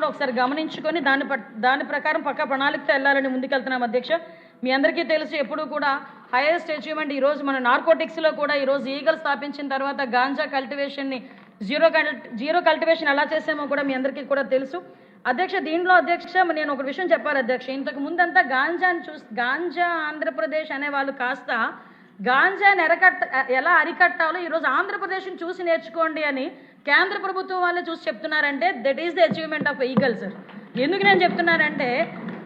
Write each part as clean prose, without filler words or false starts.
కూడా ఒకసారి గమనించుకొని దాని ప్రకారం పక్కా ప్రణాళికతో వెళ్ళాలని ముందుకెళ్తున్నాం అధ్యక్ష. మీ అందరికీ తెలుసు ఎప్పుడు కూడా హైయెస్ట్ అచీవ్మెంట్ ఈరోజు మన నార్కోటిక్స్లో కూడా ఈరోజు ఈగల్ స్థాపించిన తర్వాత గాంజా కల్టివేషన్ని జీరో కల్టివేషన్ ఎలా చేసామో కూడా మీ అందరికీ కూడా తెలుసు అధ్యక్ష. దీంట్లో అధ్యక్ష నేను ఒక విషయం చెప్పాలి అధ్యక్ష. ఇంతకు ముందంతా గాంజా ఆంధ్రప్రదేశ్ అనే వాళ్ళు కాస్త గాంజాని ఎలా అరికట్టాలో ఈరోజు ఆంధ్రప్రదేశ్ని చూసి నేర్చుకోండి అని కేంద్ర ప్రభుత్వం వాళ్ళే చూసి చెప్తున్నారంటే that is the achievement of eagle sir. ఎందుకు నేను చెప్తున్నానంటే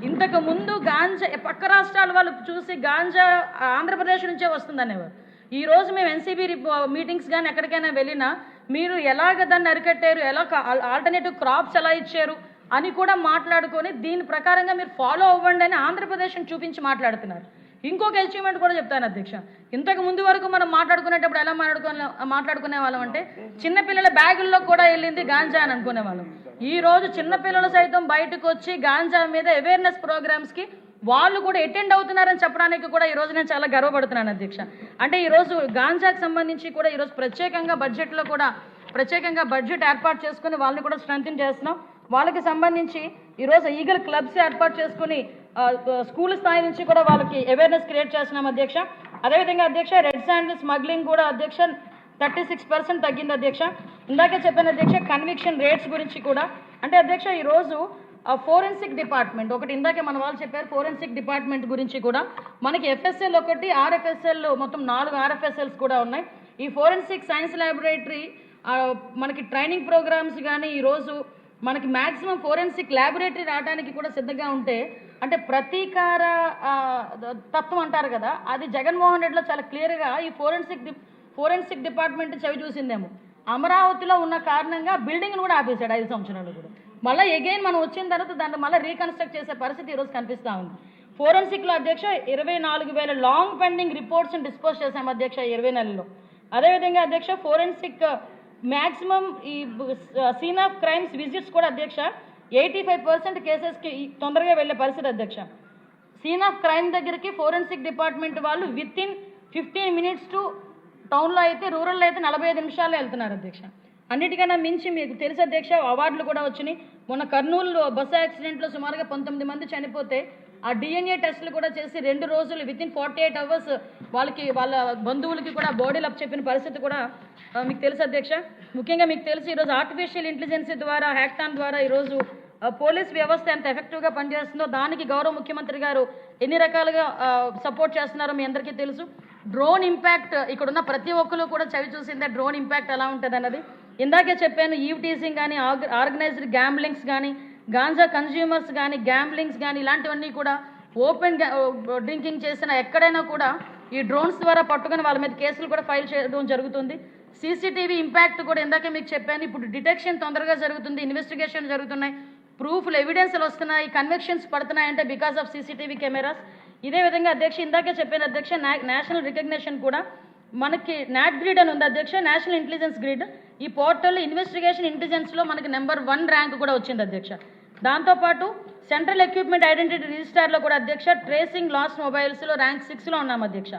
ఇంతకు ముందు గాంజా పక్క రాష్ట్రాల వాళ్ళు చూసి గాంజా ఆంధ్రప్రదేశ్ నుంచే వస్తుందనేవారు. ఈరోజు మేము ఎన్సీబీ మీటింగ్స్ కానీ ఎక్కడికైనా వెళ్ళినా మీరు ఎలాగ దాన్ని అరికట్టారు, ఎలా ఆల్టర్నేటివ్ క్రాప్స్ ఎలా ఇచ్చారు అని కూడా మాట్లాడుకొని దీని ప్రకారంగా మీరు ఫాలో అవ్వండి అని ఆంధ్రప్రదేశ్ని చూపించి మాట్లాడుతున్నారు. ఇంకొక అచీవ్మెంట్ కూడా చెప్తాను అధ్యక్ష. ఇంతకు ముందు వరకు మనం మాట్లాడుకునేటప్పుడు ఎలా మాట్లాడుకునే వాళ్ళం అంటే చిన్నపిల్లల బ్యాగుల్లో కూడా వెళ్ళింది గాంజా అని అనుకునే వాళ్ళం. ఈ రోజు చిన్నపిల్లలు సైతం బయటకు వచ్చి గాంజా మీద అవేర్నెస్ ప్రోగ్రామ్స్కి వాళ్ళు కూడా అటెండ్ అవుతున్నారని చెప్పడానికి కూడా ఈరోజు నేను చాలా గర్వపడుతున్నాను అధ్యక్ష. అంటే ఈరోజు గాంజాకి సంబంధించి కూడా ఈరోజు ప్రత్యేకంగా బడ్జెట్ ఏర్పాటు చేసుకుని వాళ్ళని కూడా స్ట్రెంథెన్ చేస్తున్నాం. వాళ్ళకి సంబంధించి ఈరోజు ఈగల్ క్లబ్స్ ఏర్పాటు చేసుకుని స్కూల్ స్థాయి నుంచి కూడా వాళ్ళకి అవేర్నెస్ క్రియేట్ చేస్తున్నాం అధ్యక్ష. అదేవిధంగా అధ్యక్ష రెడ్ శాండ్ స్మగ్లింగ్ కూడా అధ్యక్ష 36% తగ్గింది అధ్యక్ష. ఇందాకే చెప్పాను అధ్యక్ష కన్విక్షన్ రేట్స్ గురించి కూడా. అంటే అధ్యక్ష ఈరోజు ఫోరెన్సిక్ డిపార్ట్మెంట్ ఒకటి ఇందాకే మన వాళ్ళు చెప్పారు. ఫోరెన్సిక్ డిపార్ట్మెంట్ గురించి కూడా మనకి ఎఫ్ఎస్ఎల్ ఒకటి, ఆర్ఎఫ్ఎస్ఎల్ మొత్తం 4 ఆర్ఎఫ్ఎస్ఎల్స్ కూడా ఉన్నాయి. ఈ ఫోరెన్సిక్ సైన్స్ ల్యాబొరేటరీ మనకి ట్రైనింగ్ ప్రోగ్రామ్స్ కానీ ఈరోజు మనకి మ్యాక్సిమం ఫోరెన్సిక్ ల్యాబొరేటరీ రావడానికి కూడా సిద్ధంగా ఉంటే అంటే ప్రతీకార తత్వం అంటారు కదా, అది జగన్మోహన్ రెడ్డిలో చాలా క్లియర్గా ఈ ఫోరెన్సిక్ డిపార్ట్మెంట్ చవి చూసిందేమో. అమరావతిలో ఉన్న కారణంగా బిల్డింగ్ను కూడా ఆపేశాడు 5 సంవత్సరాలు కూడా. మళ్ళీ ఎగైన్ మనం వచ్చిన తర్వాత దాన్ని మళ్ళీ రీకన్స్ట్రక్ట్ చేసే పరిస్థితి ఈరోజు కనిపిస్తూ ఉంది. ఫోరెన్సిక్లో అధ్యక్ష 24,000 లాంగ్ పెండింగ్ రిపోర్ట్స్ని డిస్పోజ్ చేశాం అధ్యక్ష 20 నెలల్లో. అదేవిధంగా అధ్యక్ష ఫోరెన్సిక్ మ్యాక్సిమం ఈ సీన్ ఆఫ్ క్రైమ్స్ విజిట్స్ కూడా అధ్యక్ష 85% కేసెస్కి తొందరగా వెళ్ళే పరిస్థితి అధ్యక్ష. సీన్ ఆఫ్ క్రైమ్ దగ్గరికి ఫోరెన్సిక్ డిపార్ట్మెంట్ వాళ్ళు వితిన్ 15 minutes టు టౌన్లో అయితే రూరల్లో అయితే 45 నిమిషాల్లో వెళ్తున్నారు అధ్యక్ష. అన్నిటికన్నా మించి మీకు తెలుసు అధ్యక్ష అవార్డులు కూడా వచ్చినాయి. మొన్న కర్నూలు బస్సు యాక్సిడెంట్లో సుమారుగా 19 మంది చనిపోతే ఆ డిఎన్ఏ టెస్టులు కూడా చేసి 2 రోజులు వితిన్ 48 hours వాళ్ళ బంధువులకి కూడా బాడీలు అప్ చెప్పిన పరిస్థితి కూడా మీకు తెలుసు అధ్యక్ష. ముఖ్యంగా మీకు తెలుసు ఈరోజు ఆర్టిఫిషియల్ ఇంటెలిజెన్స్ ద్వారా హ్యాక్థాన్ ద్వారా ఈరోజు పోలీస్ వ్యవస్థ ఎంత ఎఫెక్టివ్గా పనిచేస్తుందో దానికి గౌరవ ముఖ్యమంత్రి గారు ఎన్ని రకాలుగా సపోర్ట్ చేస్తున్నారో మీ అందరికీ తెలుసు. డ్రోన్ ఇంపాక్ట్ ఇక్కడున్న ప్రతి ఒక్కరు కూడా చవి చూసిందే డ్రోన్ ఇంపాక్ట్ ఎలా ఉంటుంది అన్నది. ఇందాకే చెప్పాను ఈవ్ టీజింగ్ కానీ ఆర్గనైజ్డ్ గ్యాంబ్లింగ్స్ కానీ గాంజా కన్జ్యూమర్స్ కానీ గ్యాంబ్లింగ్స్ కానీ ఇలాంటివన్నీ కూడా ఓపెన్ డ్రింకింగ్ చేసిన ఎక్కడైనా కూడా ఈ డ్రోన్స్ ద్వారా పట్టుకొని వాళ్ళ మీద కేసులు కూడా ఫైల్ చేయడం జరుగుతుంది. సీసీటీవీ ఇంపాక్ట్ కూడా ఇందాకే మీకు చెప్పాను. ఇప్పుడు డిటెక్షన్ తొందరగా జరుగుతుంది, ఇన్వెస్టిగేషన్ జరుగుతున్నాయి, ప్రూఫ్లు ఎవిడెన్స్లు వస్తున్నాయి, కన్విక్షన్స్ పడుతున్నాయంటే బికాస్ ఆఫ్ సీసీటీవీ కెమెరాస్. ఇదే విధంగా అధ్యక్ష ఇందాకే చెప్పాను అధ్యక్ష నేషనల్ రికగ్నిషన్ కూడా మనకి నాట్ గ్రిడ్ అని ఉంది అధ్యక్ష, నేషనల్ ఇంటెలిజెన్స్ గ్రిడ్. ఈ పోర్టల్ ఇన్వెస్టిగేషన్ ఇంటెలిజెన్స్లో మనకి నెంబర్ 1 ర్యాంక్ కూడా వచ్చింది అధ్యక్ష. దాంతోపాటు సెంట్రల్ ఎక్విప్మెంట్ ఐడెంటిటీ రిజిస్టార్లో కూడా అధ్యక్ష ట్రేసింగ్ లాస్ట్ మొబైల్స్లో ర్యాంక్ 6లో ఉన్నాం అధ్యక్ష.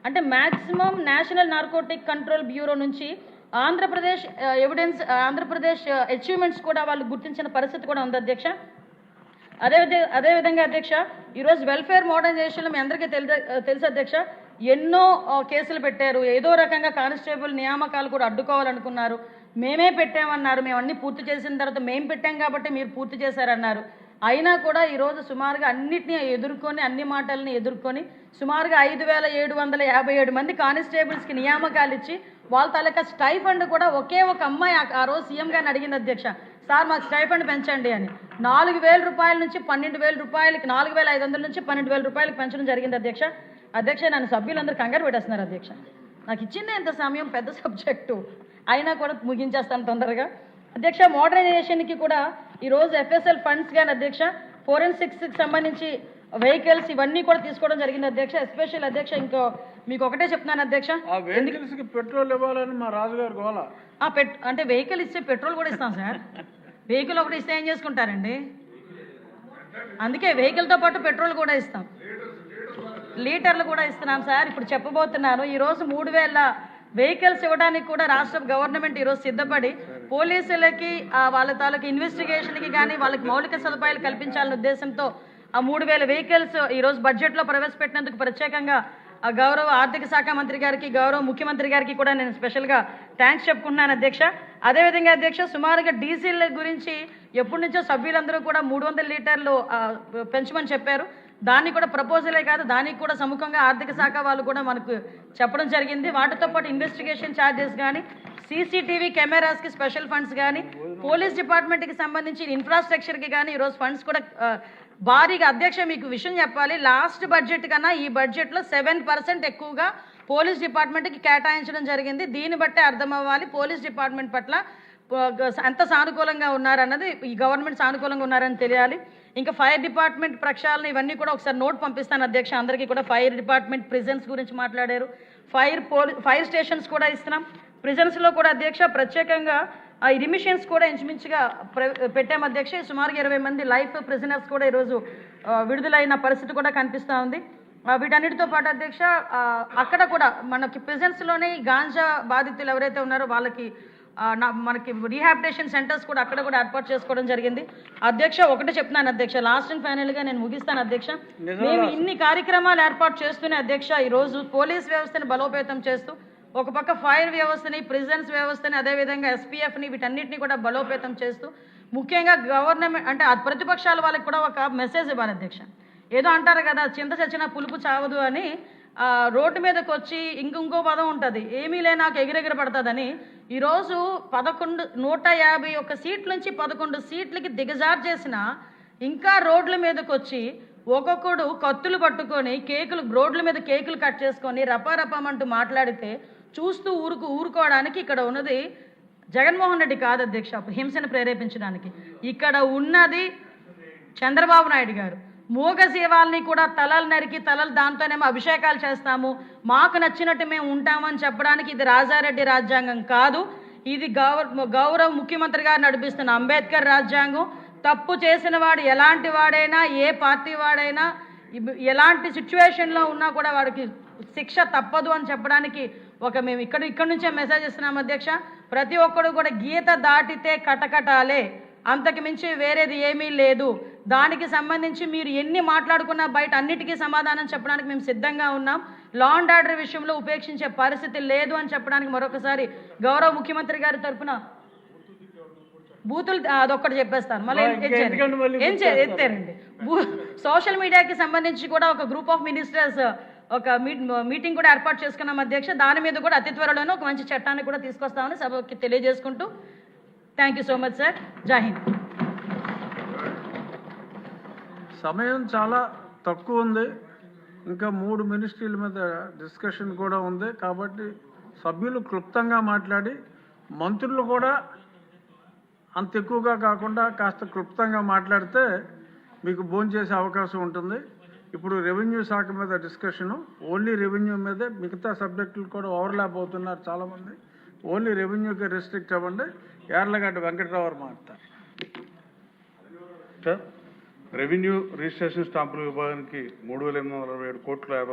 అంటే maximum national narcotic control bureau నుంచి ఆంధ్రప్రదేశ్ అచీవ్మెంట్స్ కూడా వాళ్ళు గుర్తించిన పరిస్థితి కూడా ఉంది అధ్యక్ష. అదేవిధంగా అధ్యక్ష ఈరోజు వెల్ఫేర్ మోడర్నైజేషన్లో మీ అందరికీ తెలుసు అధ్యక్ష ఎన్నో కేసులు పెట్టారు. ఏదో రకంగా కానిస్టేబుల్ నియామకాలు కూడా అడ్డుకోవాలనుకున్నారు. మేమే పెట్టామన్నారు, మేము అన్నీ పూర్తి చేసిన తర్వాత మేము పెట్టాం కాబట్టి మీరు పూర్తి చేశారన్నారు. అయినా కూడా ఈరోజు సుమారుగా అన్నిటినీ ఎదుర్కొని అన్ని మాటల్ని ఎదుర్కొని సుమారుగా 5,757 మంది కానిస్టేబుల్స్కి నియామకాలు ఇచ్చి వాళ్ళ తాలూకా స్టైఫండ్ కూడా ఒకే ఒక అమ్మాయి ఆ రోజు సీఎం గారిని అడిగింది అధ్యక్ష, సార్ మాకు స్టైఫండ్ పెంచండి అని. 4,000 రూపాయల నుంచి 12,000 రూపాయలకి 4,500 నుంచి 12,000 రూపాయలకి పెంచడం జరిగింది అధ్యక్ష. నన్ను సభ్యులందరూ కంగారు పెట్టేస్తున్నారు అధ్యక్ష. నాకు ఇచ్చిందే ఇంత సమయం, పెద్ద సబ్జెక్టు అయినా కూడా ముగించేస్తాను తొందరగా అధ్యక్ష. మోడర్నైజేషన్కి కూడా ఈరోజు ఎఫ్ఎస్ఎల్ ఫండ్స్ కానీ అధ్యక్ష ఫోరెన్సిక్స్కి సంబంధించి వెహికల్స్ ఇవన్నీ కూడా తీసుకోవడం జరిగింది అధ్యక్ష. ఎస్పెషల్ అధ్యక్ష ఇంకో మీకు ఒకటే చెప్తున్నాను అధ్యక్ష, పెట్రోల్ ఇవ్వాలని మా రాజుగారు గోల. అంటే వెహికల్ ఇస్తే పెట్రోల్ కూడా ఇస్తాం సార్. వెహికల్ ఒకటి ఇస్తే ఏం చేసుకుంటారండి, అందుకే వెహికల్తో పాటు పెట్రోల్ కూడా ఇస్తాం, లీటర్లు కూడా ఇస్తున్నాం సార్. ఇప్పుడు చెప్పబోతున్నాను ఈరోజు 3,000 వెహికల్స్ ఇవ్వడానికి కూడా రాష్ట్ర గవర్నమెంట్ ఈరోజు సిద్ధపడి పోలీసులకి వాళ్ళ తాలూకు ఇన్వెస్టిగేషన్కి కానీ వాళ్ళకి మౌలిక సదుపాయాలు కల్పించాలనే ఉద్దేశంతో ఆ 3000 వెహికల్స్ ఈరోజు బడ్జెట్లో ప్రవేశపెట్టినందుకు ప్రత్యేకంగా ఆ గౌరవ ఆర్థిక శాఖ మంత్రి గారికి, గౌరవ ముఖ్యమంత్రి గారికి కూడా నేను స్పెషల్గా థ్యాంక్స్ చెప్పుకుంటున్నాను అధ్యక్ష. అదేవిధంగా అధ్యక్ష, సుమారుగా డీజిల్ గురించి ఎప్పటి నుంచో సభ్యులందరూ కూడా 300 లీటర్లు పెంచమని చెప్పారు. దాన్ని కూడా ప్రపోజలే కాదు, దానికి కూడా సముఖంగా ఆర్థిక శాఖ వాళ్ళు కూడా మనకు చెప్పడం జరిగింది. వాటితో పాటు ఇన్వెస్టిగేషన్ ఛార్జెస్ కానీ, సీసీటీవీ కెమెరాస్కి స్పెషల్ ఫండ్స్ కానీ, పోలీస్ డిపార్ట్మెంట్కి సంబంధించి ఇన్ఫ్రాస్ట్రక్చర్కి కానీ ఈరోజు ఫండ్స్ కూడా భారీగా. అధ్యక్ష, మీకు విషయం చెప్పాలి, లాస్ట్ బడ్జెట్ కన్నా ఈ బడ్జెట్లో 7% ఎక్కువగా పోలీస్ డిపార్ట్మెంట్కి కేటాయించడం జరిగింది. దీన్ని బట్టే అర్థం అవ్వాలి పోలీస్ డిపార్ట్మెంట్ పట్ల ఎంత సానుకూలంగా ఉన్నారన్నది, ఈ గవర్నమెంట్ సానుకూలంగా ఉన్నారని తెలియాలి. ఇంకా ఫైర్ డిపార్ట్మెంట్ ప్రక్షాళన ఇవన్నీ కూడా ఒకసారి నోట్ పంపిస్తాను అధ్యక్ష అందరికీ కూడా. ఫైర్ డిపార్ట్మెంట్ ప్రిజన్స్ గురించి మాట్లాడారు, ఫైర్ స్టేషన్స్ కూడా ఇస్తున్నాం. ప్రిజన్స్లో కూడా అధ్యక్ష ప్రత్యేకంగా ఈ రిమిషన్స్ కూడా ఇంచుమించుగా పెట్టాం అధ్యక్ష. సుమారుగా 20 మంది లైఫ్ ప్రిజనర్స్ కూడా ఈరోజు విడుదలైన పరిస్థితి కూడా కనిపిస్తూ ఉంది. వీటన్నిటితో పాటు అధ్యక్ష అక్కడ కూడా మనకి ప్రిజన్స్లోనే గాంజా బాధితులు ఎవరైతే ఉన్నారో వాళ్ళకి మనకి రీహాబిలిటేషన్ సెంటర్స్ కూడా అక్కడ కూడా ఏర్పాటు చేసుకోవడం జరిగింది అధ్యక్ష. ఒకటి చెప్తున్నాను అధ్యక్ష, లాస్ట్ అండ్ ఫైనల్గా నేను ముగిస్తాను అధ్యక్ష. మేము ఇన్ని కార్యక్రమాలు ఏర్పాటు చేస్తూనే అధ్యక్ష ఈరోజు పోలీస్ వ్యవస్థను బలోపేతం చేస్తూ ఒక పక్క ఫైర్ వ్యవస్థని, ప్రిజన్స్ వ్యవస్థని, అదేవిధంగా ఎస్పీఎఫ్ని వీటన్నిటిని కూడా బలోపేతం చేస్తూ ముఖ్యంగా గవర్నమెంట్ అంటే ప్రతిపక్షాల వాళ్ళకి కూడా ఒక మెసేజ్ ఇవ్వాలి అధ్యక్ష. ఏదో అంటారు కదా, చింత చచ్చిన పులుపు చావదు అని. రోడ్డు మీదకి వచ్చి ఇంకో పదం ఉంటుంది, ఏమీ లే నాకు ఎగిరెగిరి పడుతుందని. ఈరోజు 151 సీట్ల నుంచి 11 సీట్లకి దిగజారు చేసిన ఇంకా రోడ్ల మీదకి వచ్చి ఒక్కొక్కడు కత్తులు పట్టుకొని రోడ్ల మీద కేకులు కట్ చేసుకొని రపారపమంటూ మాట్లాడితే చూస్తూ ఊరుకోవడానికి ఇక్కడ ఉన్నది జగన్మోహన్ రెడ్డి కాదు అధ్యక్ష, హింసను ప్రేరేపించడానికి. ఇక్కడ ఉన్నది చంద్రబాబు నాయుడు గారు. మూగ జీవాల్ని కూడా తలలు నరికి తలలు దాంతోనేమో అభిషేకాలు చేస్తాము, మాకు నచ్చినట్టు మేము ఉంటామని చెప్పడానికి ఇది రాజారెడ్డి రాజ్యాంగం కాదు, ఇది గౌరవ ముఖ్యమంత్రి గారు నడిపిస్తున్న అంబేద్కర్ రాజ్యాంగం. తప్పు చేసిన వాడు ఎలాంటి వాడైనా, ఏ పార్టీ వాడైనా, ఎలాంటి సిచ్యువేషన్లో ఉన్నా కూడా వాడికి శిక్ష తప్పదు అని చెప్పడానికి మేము ఇక్కడ నుంచే మెసేజ్ ఇస్తున్నాం అధ్యక్ష. ప్రతి ఒక్కడు కూడా గీత దాటితే కటకటాలే, అంతకు మించి వేరేది ఏమీ లేదు. దానికి సంబంధించి మీరు ఎన్ని మాట్లాడుకున్నా బయట అన్నిటికీ సమాధానం చెప్పడానికి మేము సిద్ధంగా ఉన్నాం. లా అండ్ ఆర్డర్ విషయంలో ఉపేక్షించే పరిస్థితి లేదు అని చెప్పడానికి మరొకసారి గౌరవ ముఖ్యమంత్రి గారి తరఫున బూతులు అదొక్కటి చెప్పేస్తాను, మళ్ళీ ఎత్తారండి. సోషల్ మీడియాకి సంబంధించి కూడా ఒక గ్రూప్ ఆఫ్ మినిస్టర్స్ ఒక మీటింగ్ కూడా ఏర్పాటు చేసుకున్నాం అధ్యక్ష. దాని మీద కూడా అతి త్వరలోనే ఒక మంచి చట్టాన్ని కూడా తీసుకొస్తామని సభకి తెలియజేసుకుంటూ thank you so much sir. జై హింద్. సమయం చాలా తక్కువ ఉంది, ఇంకా 3 మినిస్ట్రీల మీద డిస్కషన్ కూడా ఉంది. కాబట్టి సభ్యులు క్లుప్తంగా మాట్లాడి, మంత్రులు కూడా అంత ఎక్కువగా కాకుండా కాస్త క్లుప్తంగా మాట్లాడితే మీకు భోంచేసే అవకాశం ఉంటుంది. ఇప్పుడు రెవెన్యూ శాఖ మీద డిస్కషను, ఓన్లీ రెవెన్యూ మీదే. మిగతా సబ్జెక్టులు కూడా ఓవర్లాప్ అవుతున్నారు చాలామంది. ఓన్లీ రెవెన్యూకి రెస్ట్రిక్ట్ అవ్వండి. యార్లగడ్డ వెంకటరావు మాట్లాడతారు. రెవెన్యూ రిజిస్ట్రేషన్ స్టాంపుల విభాగానికి 3,867 కోట్ల 50